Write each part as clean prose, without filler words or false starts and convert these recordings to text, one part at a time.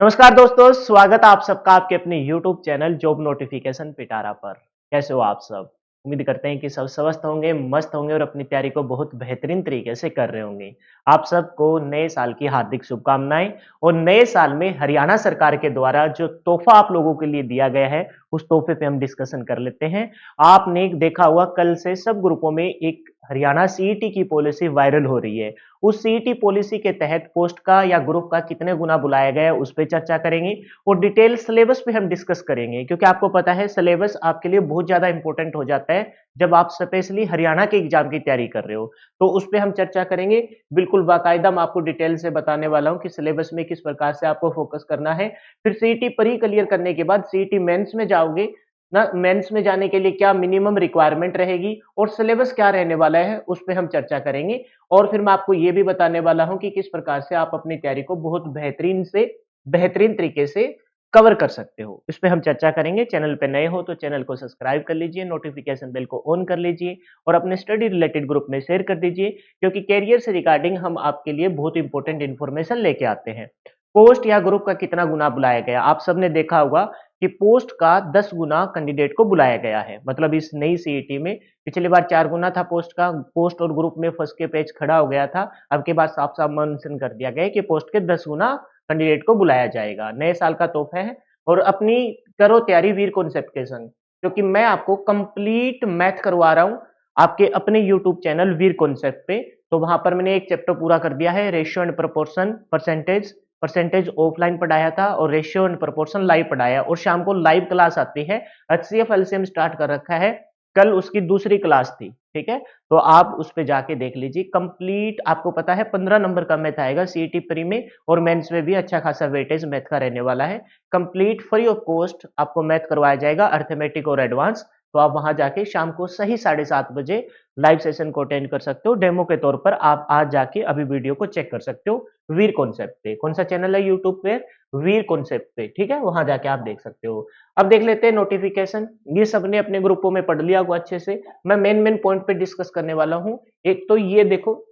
नमस्कार दोस्तों, स्वागत है आप सबका आपके अपने YouTube चैनल जॉब नोटिफिकेशन पिटारा पर। कैसे हो आप सब? उम्मीद करते हैं कि सब स्वस्थ होंगे, मस्त होंगे और अपनी तैयारी को बहुत बेहतरीन तरीके से कर रहे होंगे। आप सबको नए साल की हार्दिक शुभकामनाएं और नए साल में हरियाणा सरकार के द्वारा जो तोहफा आप लोगों के लिए दिया गया है, उस तोहफे पे हम डिस्कशन कर लेते हैं। आपने देखा होगा कल से सब ग्रुपों में एक हरियाणा सीईटी की पॉलिसी वायरल हो रही है। उस सीईटी पॉलिसी के तहत पोस्ट का या ग्रुप का कितने गुना बुलाया गया है उस पे चर्चा करेंगे और डिटेल सिलेबस पे हम डिस्कस करेंगे क्योंकि आपको पता है सिलेबस आपके लिए बहुत ज्यादा इंपॉर्टेंट हो जाता है जब आप स्पेशली हरियाणा के एग्जाम की तैयारी कर रहे हो। तो उस पे हम चर्चा करेंगे। बिल्कुल बाकायदा मैं आपको डिटेल से बताने वाला हूँ कि सिलेबस में किस प्रकार से आपको फोकस करना है। फिर सीईटी प्री क्लियर करने के बाद सीईटी मेंस में जाओगे ना, मेंस में जाने के लिए क्या मिनिमम रिक्वायरमेंट रहेगी और सिलेबस क्या रहने वाला है उस पे हम चर्चा करेंगे। और फिर मैं आपको ये भी बताने वाला हूँ कि किस प्रकार से आप अपनी तैयारी को बहुत बेहतरीन तरीके से कवर कर सकते हो। इस पे हम चर्चा करेंगे। चैनल पे नए हो तो चैनल को सब्सक्राइब कर लीजिए, नोटिफिकेशन बेल को ऑन कर लीजिए और अपने स्टडी रिलेटेड ग्रुप में शेयर कर दीजिए क्योंकि कैरियर से रिगार्डिंग हम आपके लिए बहुत इंपॉर्टेंट इन्फॉर्मेशन लेके आते हैं। पोस्ट या ग्रुप का कितना गुना बुलाया गया? आप सबने देखा होगा कि पोस्ट का 10 गुना कैंडिडेट को बुलाया गया है। मतलब इस नई सीईटी में पिछली बार 4 गुना था पोस्ट का। पोस्ट और ग्रुप में फर्स्ट के पेज खड़ा हो गया था। अब के बाद साफ-साफ मेंशन कर दिया गया है कि पोस्ट के 10 गुना कैंडिडेट को बुलाया जाएगा। नए साल का तोहफा है और अपनी करो तैयारी वीर कॉन्सेप्ट के संग, क्योंकि मैं आपको कंप्लीट मैथ करवा रहा हूँ आपके अपने यूट्यूब चैनल वीर कॉन्सेप्ट पे। तो वहां पर मैंने एक चैप्टर पूरा कर दिया है, ratio and proportion, percentage offline पढ़ाया था और रेशियो एंड प्रोपोर्शन लाइव पढ़ाया और शाम को लाइव क्लास आती है। एचसीएफ एलसीएम स्टार्ट कर रखा है, कल उसकी दूसरी क्लास थी। ठीक है, तो आप उस पे जाके देख लीजिए कंप्लीट। आपको पता है 15 नंबर का मैथ आएगा सीईटी प्री में और मेंस में भी अच्छा खासा वेटेज मैथ का रहने वाला है। कंप्लीट फ्री ऑफ कॉस्ट आपको मैथ करवाया जाएगा, अर्थमेटिक और एडवांस। तो आप वहां जाके शाम को सही 7:30 बजे लाइव सेशन को अटेंड कर सकते हो। डेमो के तौर पर आप आज जाके अभी वीडियो को चेक कर सकते हो वीर कॉन्सेप्ट पे। कौन सा चैनल है यूट्यूब पे? वीर कॉन्सेप्ट पे। ठीक है, वहां जाके आप देख सकते हो। अब देख लेते हैं नोटिफिकेशन। ये सबने अपने ग्रुपों में पढ़ लिया होगा अच्छे से। मैं मेन पॉइंट पे डिस्कस करने वाला हूँ। एक तो ये देखो,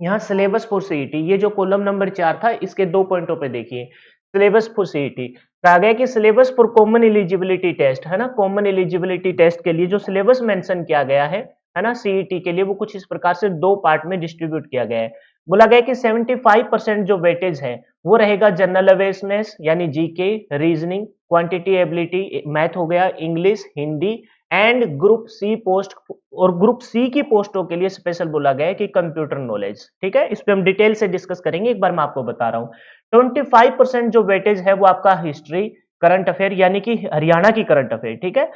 यहाँ सिलेबस फॉर सीईटी, ये जो कॉलम नंबर 4 था इसके 2 पॉइंटों पे देखिए। सिलेबस फॉर सीईटी कहा गया कि syllabus for common eligibility test, है ना, कॉमन एलिजिबिलिटी टेस्ट के लिए जो सिलेबस मेंशन किया गया है ना, सीईटी के लिए, वो कुछ इस प्रकार से 2 पार्ट में डिस्ट्रीब्यूट किया गया है। बोला गया कि 75% जो वेटेज है वो रहेगा जनरल अवेयरनेस यानी GK, reasoning, quantity ability, math हो गया, English, Hindi and group C post. और ग्रुप सी की पोस्टों के लिए स्पेशल बोला गया है कि कंप्यूटर नॉलेज। ठीक है, इस पे हम डिटेल से डिस्कस करेंगे। एक बार मैं आपको बता रहा हूँ, 25% जो वेटेज है वो आपका हिस्ट्री, करंट अफेयर यानी कि हरियाणा की करंट अफेयर। ठीक है,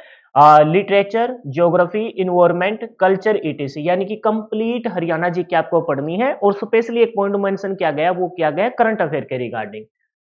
literature, geography, environment, culture, etc, यानी कि कंप्लीट हरियाणा जी की आपको पढ़नी है। और स्पेशली एक पॉइंट मेंशन किया गया, वो किया गया करंट अफेयर के रिगार्डिंग।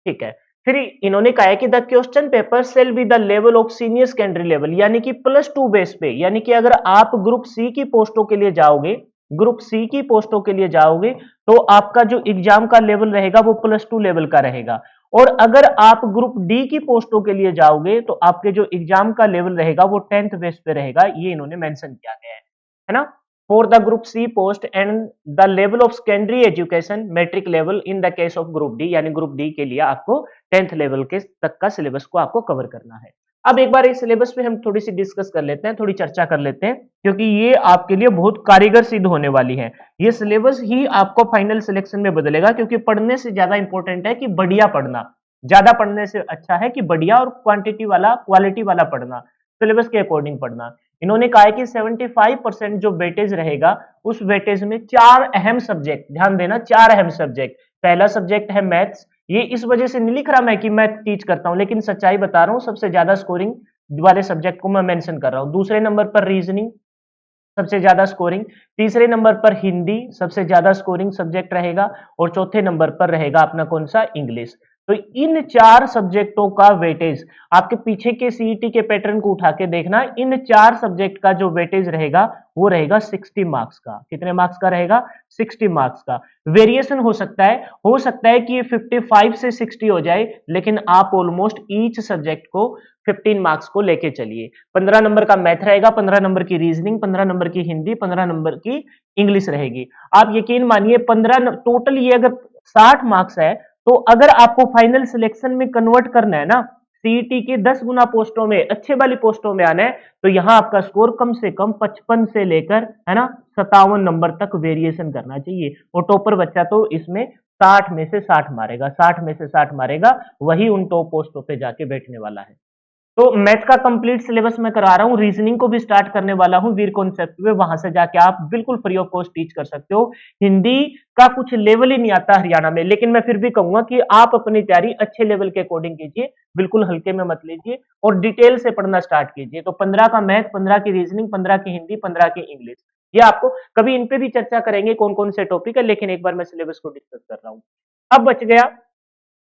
ठीक है, फिर इन्होंने कहा है कि the question paper shall be the level of senior secondary level, यानी कि +2 बेस पे। यानी कि अगर आप ग्रुप सी की पोस्टों के लिए जाओगे, ग्रुप सी की पोस्टों के लिए जाओगे तो आपका जो एग्जाम का लेवल रहेगा वो +2 लेवल का रहेगा। और अगर आप ग्रुप डी की पोस्टों के लिए जाओगे तो आपके जो एग्जाम का लेवल रहेगा वो 10th बेस पे रहेगा। ये इन्होंने मेंशन किया गया है ना। For the group C post and the level of secondary education metric level in the case of group D, यानी ग्रुप डी के लिए आपको 10th लेवल के तक का सिलेबस को आपको कवर करना है। अब एक बार इस सिलेबस पे हम थोड़ी सी डिस्कस कर लेते हैं, थोड़ी चर्चा कर लेते हैं, क्योंकि ये आपके लिए बहुत कारगर सिद्ध होने वाली है। ये सिलेबस ही आपको फाइनल सिलेक्शन में बदलेगा, क्योंकि पढ़ने से ज्यादा इंपॉर्टेंट है कि बढ़िया पढ़ना। ज्यादा पढ़ने से अच्छा है कि बढ़िया और क्वालिटी वाला पढ़ना, सिलेबस के अकॉर्डिंग पढ़ना। इन्होंने कहा है कि 75% जो वेटेज रहेगा उस वेटेज में 4 अहम सब्जेक्ट, ध्यान देना, 4 अहम सब्जेक्ट। पहला सब्जेक्ट है मैथ्स। ये इस वजह से नहीं लिख रहा मैं कि मैथ टीच करता हूं, लेकिन सच्चाई बता रहा हूं, सबसे ज्यादा स्कोरिंग वाले सब्जेक्ट को मैं मेंशन कर रहा हूं। दूसरे नंबर पर रीजनिंग, सबसे ज्यादा स्कोरिंग। तीसरे नंबर पर हिंदी, सबसे ज्यादा स्कोरिंग सब्जेक्ट रहेगा। और चौथे नंबर पर रहेगा अपना कौन सा? इंग्लिश। तो इन 4 सब्जेक्टों का वेटेज, आपके पीछे के सीईटी के पैटर्न को उठा के देखना, इन 4 सब्जेक्ट का जो वेटेज रहेगा वो रहेगा 60 मार्क्स का। कितने मार्क्स का रहेगा? 60 मार्क्स का। वेरिएशन हो सकता है कि ये 55 से 60 हो जाए, लेकिन आप ऑलमोस्ट ईच सब्जेक्ट को 15 मार्क्स को लेके चलिए। 15 नंबर का मैथ रहेगा, 15 नंबर की रीजनिंग, 15 नंबर की हिंदी, 15 नंबर की इंग्लिश रहेगी। आप यकीन मानिए 15 टोटल, ये अगर 60 मार्क्स है तो अगर आपको फाइनल सिलेक्शन में कन्वर्ट करना है ना, सीईटी के 10 गुना पोस्टों में, अच्छे वाली पोस्टों में आना है, तो यहां आपका स्कोर कम से कम 55 से लेकर, है ना, 57 नंबर तक वेरिएशन करना चाहिए। और टॉपर बच्चा तो इसमें 60 में से 60 मारेगा, 60 में से 60 मारेगा, वही उन टॉप पोस्टों पे जाके बैठने वाला है। तो मैथ का कंप्लीट सिलेबस मैं करा रहा हूँ, रीजनिंग को भी स्टार्ट करने वाला हूँ वीर कॉन्सेप्ट में, वहां से जाके आप बिल्कुल फ्री ऑफ कॉस्ट टीच कर सकते हो। हिंदी का कुछ लेवल ही नहीं आता हरियाणा में, लेकिन मैं फिर भी कहूंगा कि आप अपनी तैयारी अच्छे लेवल के अकॉर्डिंग कीजिए, बिल्कुल हल्के में मत लीजिए और डिटेल से पढ़ना स्टार्ट कीजिए। तो 15 का मैथ, 15 की रीजनिंग, 15 की हिंदी, 15 की इंग्लिश, ये आपको कभी इन पे भी चर्चा करेंगे कौन कौन से टॉपिक है, लेकिन एक बार मैं सिलेबस को डिस्कस कर रहा हूँ। अब बच गया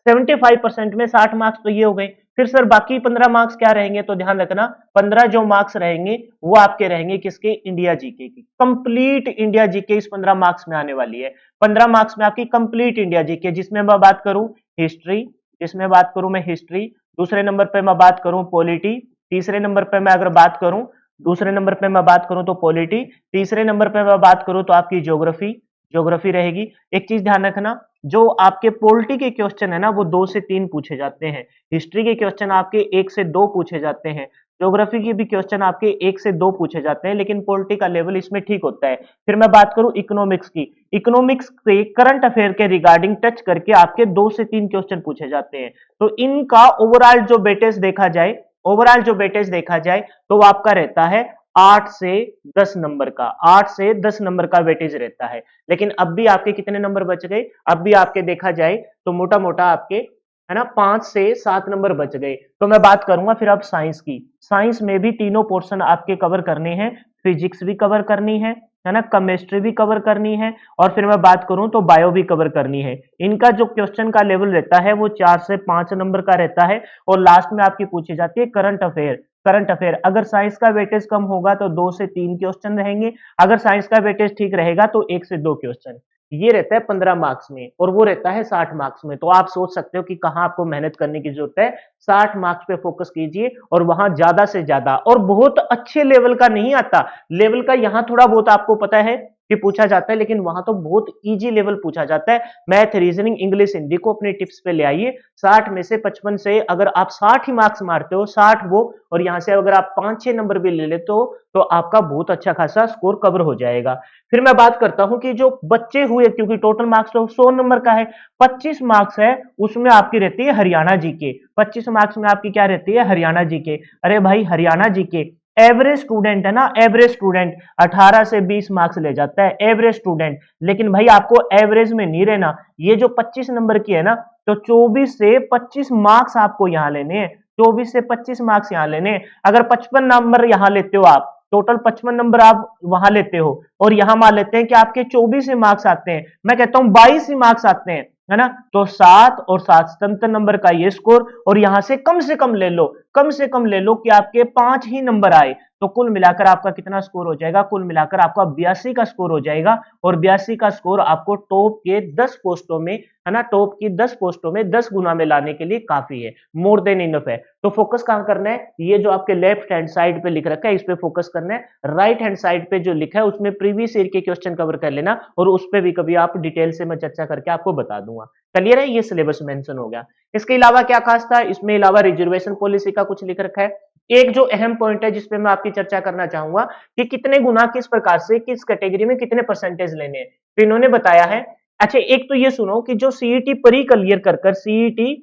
75% में 60 मार्क्स, तो ये हो गए। फिर सर बाकी 15 मार्क्स क्या रहेंगे, तो ध्यान रखना 15 जो मार्क्स रहेंगे वो आपके रहेंगे किसके, इंडिया जीके की। कंप्लीट इंडिया जीके इस 15 मार्क्स में आने वाली है। 15 मार्क्स में आपकी कंप्लीट इंडिया जीके, जिसमें मैं बात करूं हिस्ट्री, जिसमें बात करूं मैं हिस्ट्री, दूसरे नंबर पे मैं बात करूं पॉलिटी, तीसरे नंबर पे मैं अगर बात करूं, दूसरे नंबर पे मैं बात करूं तो पॉलिटी, तीसरे नंबर पे मैं बात करूं तो आपकी ज्योग्राफी, ज्योग्राफी रहेगी। एक चीज ध्यान रखना, जो आपके पॉलिटी के क्वेश्चन है ना वो 2 से 3 पूछे जाते हैं, हिस्ट्री के क्वेश्चन आपके 1 से 2 पूछे जाते हैं, ज्योग्राफी के भी क्वेश्चन आपके 1 से 2 पूछे जाते हैं, लेकिन पॉलिटी का लेवल इसमें ठीक होता है। फिर मैं बात करूं इकोनॉमिक्स की, इकोनॉमिक्स से करंट अफेयर के रिगार्डिंग टच करके आपके 2 से 3 क्वेश्चन पूछे जाते हैं। तो इनका ओवरऑल जो वेटेज देखा जाए, ओवरऑल जो वेटेज देखा जाए तो वो आपका रहता है 8 से 10 नंबर का, 8 से 10 नंबर का वेटेज रहता है। लेकिन अब भी आपके कितने नंबर बच गए, अब भी आपके देखा जाए तो मोटा मोटा आपके, है ना, 5 से 7 नंबर बच गए। तो मैं बात करूंगा फिर अब साइंस की, साइंस में भी तीनों पोर्शन आपके कवर करने हैं, फिजिक्स भी कवर करनी है ना, केमिस्ट्री भी कवर करनी है, और फिर मैं बात करूं तो बायो भी कवर करनी है। इनका जो क्वेश्चन का लेवल रहता है वो 4 से 5 नंबर का रहता है, और लास्ट में आपकी पूछी जाती है करंट अफेयर। करंट अफेयर अगर साइंस का वेटेज कम होगा तो 2 से 3 क्वेश्चन रहेंगे, अगर साइंस का वेटेज ठीक रहेगा तो 1 से 2 क्वेश्चन। ये रहता है 15 मार्क्स में, और वो रहता है 60 मार्क्स में। तो आप सोच सकते हो कि कहां आपको मेहनत करने की जरूरत है। 60 मार्क्स पे फोकस कीजिए, और वहां ज्यादा से ज्यादा, और बहुत अच्छे लेवल का नहीं आता, लेवल का यहां थोड़ा बहुत आपको पता है कि पूछा जाता है, लेकिन वहां तो बहुत इजी लेवल पूछा जाता है। मैथ, रीजनिंग, इंग्लिश, हिंदी को अपने टिप्स पे ले आइए। 60 में से 55 से अगर आप 60 ही मार्क्स मारते हो, 60 वो, और यहां से अगर आप 5-6 नंबर भी ले लेते हो तो आपका बहुत अच्छा खासा स्कोर कवर हो जाएगा। फिर मैं बात करता हूं कि जो बच्चे हुए, क्योंकि टोटल मार्क्स तो 100 नंबर का है, 25 मार्क्स है उसमें आपकी रहती है हरियाणा जीके। 25 मार्क्स में आपकी क्या रहती है, हरियाणा जीके। अरे भाई हरियाणा जीके एवरेज स्टूडेंट है ना, एवरेज स्टूडेंट 18 से 20 मार्क्स ले जाता है, एवरेज स्टूडेंट। लेकिन भाई आपको एवरेज में नहीं रहना, ये जो 25 नंबर की है ना, तो 24 से 25 मार्क्स आपको यहां लेने हैं, 24 से 25 मार्क्स यहां लेने हैं। अगर 55 नंबर यहां लेते हो आप, टोटल 55 नंबर आप वहां लेते हो, और यहां मान लेते हैं कि आपके 24 ही मार्क्स आते हैं, मैं कहता हूं 22 ही मार्क्स आते हैं, है ना, तो 7 और 7 77 नंबर का ये स्कोर, और यहां से कम ले लो, कम से कम ले लो कि आपके 5 ही नंबर आए, तो कुल मिलाकर आपका कितना स्कोर हो जाएगा, कुल मिलाकर आपका 82 का स्कोर हो जाएगा। और 82 का स्कोर आपको टॉप के 10 पोस्टों में, है ना, टॉप की 10 पोस्टों में 10 गुना में लाने के लिए काफी है, मोर देन इनफ है। तो फोकस कहां करना है, ये जो आपके लेफ्ट हैंड साइड पे लिख रखा है इस पे फोकस करना है, राइट हैंड साइड पे जो लिखा है उसमें प्रीवियस ईयर के क्वेश्चन कवर कर लेना, और उस पे भी कभी आप डिटेल से मैं चर्चा करके आपको बता दूंगा। क्लियर है, ये सिलेबस मेंशन हो गया। इसके अलावा क्या खास था, इसमें अलावा रिजर्वेशन पॉलिसी का कुछ लिख रखा है। एक जो अहम पॉइंट है जिसपे मैं आपकी चर्चा करना चाहूंगा कि कितने गुना किस प्रकार से किस कैटेगरी में कितने परसेंटेज लेने हैं, तो इन्होंने बताया है। अच्छा एक तो ये सुनो कि जो सीईटी परी क्लियर कर कर, सीईटी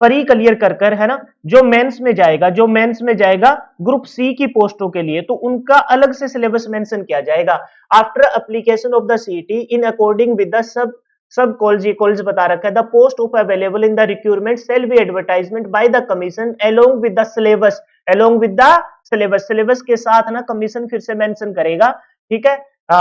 परी क्लियर कर कर, है ना, जो मेंस में जाएगा, जो मेंस में जाएगा ग्रुप सी की पोस्टों के लिए, तो उनका अलग से सिलेबस मेंशन किया जाएगा। After application of the CET in according with the sub college बता रखा है, the post of available in the recruitment shall be advertisement by the commission along with the syllabus, along with the syllabus, syllabus के साथ ना commission फिर से mention करेगा, ठीक है।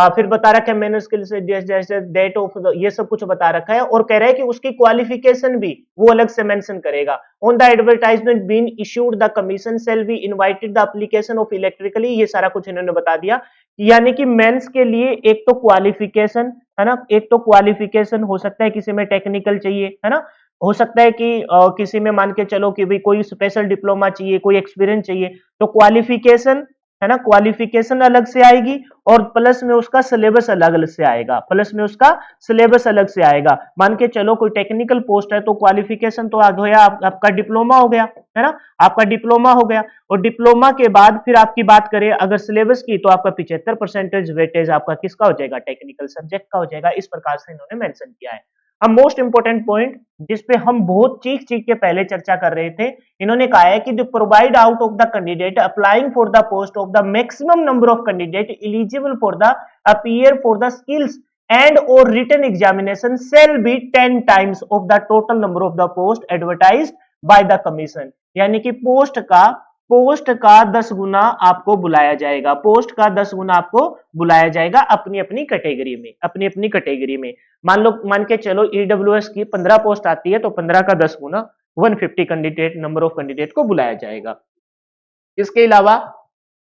फिर बता रखा है मैंने स्किल से जैसे डेट ऑफ ये सब कुछ बता रखा है, और कह रहा है कि उसकी क्वालिफिकेशन भी वो अलग से मेंशन करेगा। On the advertisement been issued the commission shall be invited the application of electrically, ये सारा कुछ इन्होंने बता दिया। यानी कि मेंस के लिए एक तो क्वालिफिकेशन, है ना, एक तो क्वालिफिकेशन हो सकता है किसी में टेक्निकल चाहिए, है ना, हो सकता है कि किसी में मान के चलो कि भाई कोई स्पेशल डिप्लोमा चाहिए, कोई एक्सपीरियंस चाहिए, तो क्वालिफिकेशन है ना, क्वालिफिकेशन अलग से आएगी और प्लस में उसका सिलेबस अलग अलग से आएगा, प्लस में उसका सिलेबस अलग से आएगा। मान के चलो कोई टेक्निकल पोस्ट है तो क्वालिफिकेशन तो आ गया आपका डिप्लोमा हो गया, है ना, आपका डिप्लोमा हो गया। और डिप्लोमा के बाद फिर आपकी बात करें अगर सिलेबस की तो आपका 75% वेटेज आपका किसका हो जाएगा, टेक्निकल सब्जेक्ट का हो जाएगा। इस प्रकार से इन्होंने मेंशन किया है। अब मोस्ट इंपोर्टेंट पॉइंट जिसपे हम बहुत चीख चीख के पहले चर्चा कर रहे थे, इन्होंने कहा है कि the provide out of the candidate applying for the post of the maximum number of candidate eligible for the appear for the skills and और written examination shall be 10 times of the total number of the post advertised by the commission। यानी कि post का 10 गुना आपको बुलाया जाएगा, post का 10 गुना आपको बुलाया जाएगा अपनी अपनी कैटेगरी में, अपनी अपनी कैटेगरी में। मान के चलो ईडब्ल्यूएस की 15 पोस्ट आती है तो 15 का 10 गुना 150 कैंडिडेट, नंबर ऑफ कैंडिडेट को बुलाया जाएगा। इसके अलावा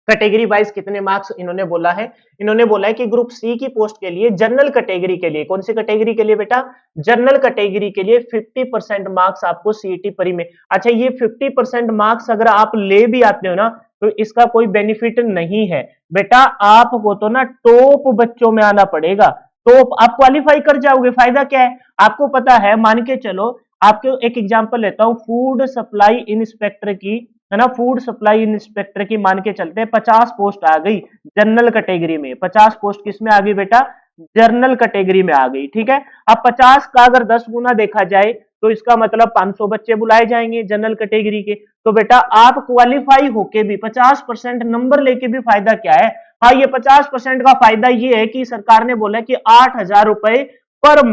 कैटेगरी वाइज कितने मार्क्स इन्होंने बोला है, इन्होंने बोला है कि ग्रुप सी की पोस्ट के लिए, जनरल कैटेगरी के लिए, कौन सी कैटेगरी के लिए बेटा, जनरल कैटेगरी के लिए 50% मार्क्स आपको सीईटी परी में। अच्छा, ये 50% मार्क्स अगर आप ले भी आते हो ना तो इसका कोई बेनिफिट नहीं है बेटा, आपको तो ना टॉप बच्चों में आना पड़ेगा, टॉप आप क्वालिफाई कर जाओगे। फायदा क्या है आपको पता है, मान के चलो आपको एक एग्जांपल लेता हूं, फूड सप्लाई इंस्पेक्टर की, है ना, फूड सप्लाई इंस्पेक्टर की मान के चलते हैं 50 पोस्ट आ गई जनरल कैटेगरी में, 50 पोस्ट किसमें आ गई बेटा, जनरल कैटेगरी में आ गई, ठीक है। अब 50 का अगर 10 गुना देखा जाए तो इसका मतलब 500 बच्चे बुलाए जाएंगे जनरल कैटेगरी के। तो बेटा आप क्वालिफाई होके भी 50% नंबर लेके भी फायदा क्या है, हाँ ये 50% का फायदा ये है कि सरकार ने बोला कि 8,000 रुपए पर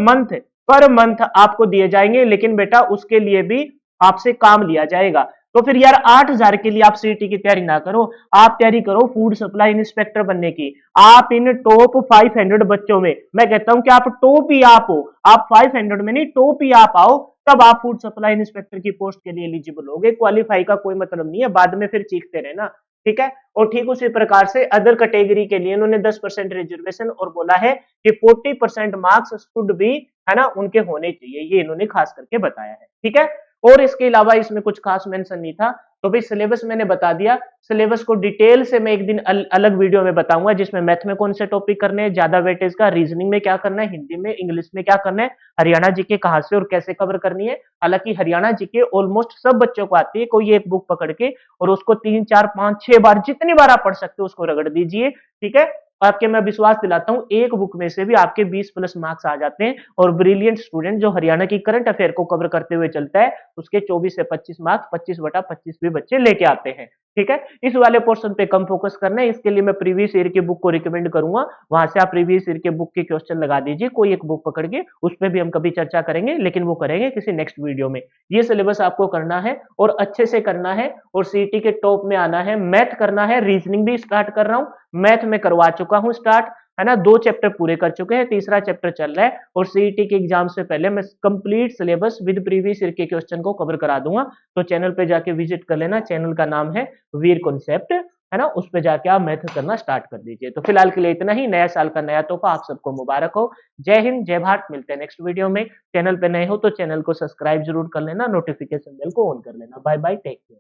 मंथ आपको दिए जाएंगे, लेकिन बेटा उसके लिए भी आपसे काम लिया जाएगा। तो फिर यार 8,000 के लिए आप सीईटी की तैयारी ना करो, आप तैयारी करो फूड सप्लाई इंस्पेक्टर बनने की। आप इन टॉप 500 बच्चों में, मैं कहता हूं कि आप टॉप ही आप हो, आप 500 में नहीं टॉप ही आप आओ, तब आप फूड सप्लाई इंस्पेक्टर की पोस्ट के लिए एलिजिबल होगे। क्वालिफाई का कोई मतलब नहीं है, बाद में फिर चीखते रहना, ठीक है। और ठीक उसी प्रकार से अदर कैटेगरी के लिए इन्होंने 10% रिजर्वेशन और बोला है कि 40% मार्क्स शुड बी, है ना, उनके होने चाहिए, ये इन्होंने खास करके बताया है, ठीक है। और इसके अलावा इसमें कुछ खास मेंशन नहीं था। तो भाई सिलेबस मैंने बता दिया, सिलेबस को डिटेल से मैं एक दिन अलग वीडियो में बताऊंगा, जिसमें मैथ में कौन से टॉपिक करने हैं ज्यादा वेटेज का, रीजनिंग में क्या करना है, हिंदी में इंग्लिश में क्या करना है, हरियाणा जीके कहां से और कैसे कवर करनी है। हालांकि हरियाणा जीके ऑलमोस्ट सब बच्चों को आती है, कोई एक बुक पकड़ के और उसको 3 4 5 6 बार, जितनी बार आप पढ़ सकते हो उसको रगड़ दीजिए, ठीक है। आपके मैं विश्वास दिलाता हूं एक बुक में से भी आपके 20 प्लस मार्क्स आ जाते हैं। और ब्रिलियंट स्टूडेंट जो हरियाणा की करंट अफेयर को कवर करते हुए चलता है उसके 24 से 25 मार्क्स 25/25 भी बच्चे लेके आते हैं, ठीक है। इस वाले पोर्शन पे कम फोकस करना है, इसके लिए मैं प्रीवियस ईयर की बुक को रिकमेंड करूंगा, वहां से आप प्रीवियस ईयर के बुक के क्वेश्चन लगा दीजिए, कोई एक बुक पकड़ के, उस पर भी हम कभी चर्चा करेंगे, लेकिन वो करेंगे किसी नेक्स्ट वीडियो में। ये सिलेबस आपको करना है और अच्छे से करना है और सीईटी के टॉप में आना है। मैथ करना है, रीजनिंग भी स्टार्ट कर रहा हूं, मैथ में करवा चुका हूं स्टार्ट, है ना, 2 चैप्टर पूरे कर चुके हैं, तीसरा चैप्टर चल रहा है। और सीईटी के एग्जाम से पहले मैं complete syllabus with previous year के क्वेश्चन को कवर करा दूंगा। तो चैनल पे जाके विजिट कर लेना, चैनल का नाम है वीर कॉन्सेप्ट, है ना, उस पे जाके आप मैथ करना स्टार्ट कर दीजिए। तो फिलहाल के लिए इतना ही, नया साल का नया तोहफा आप सबको मुबारक हो। जय हिंद, जय भारत, मिलते हैं नेक्स्ट वीडियो में। चैनल पे नए हो तो चैनल को सब्सक्राइब जरूर कर लेना, नोटिफिकेशन बेल को ऑन कर लेना। Bye bye, take care.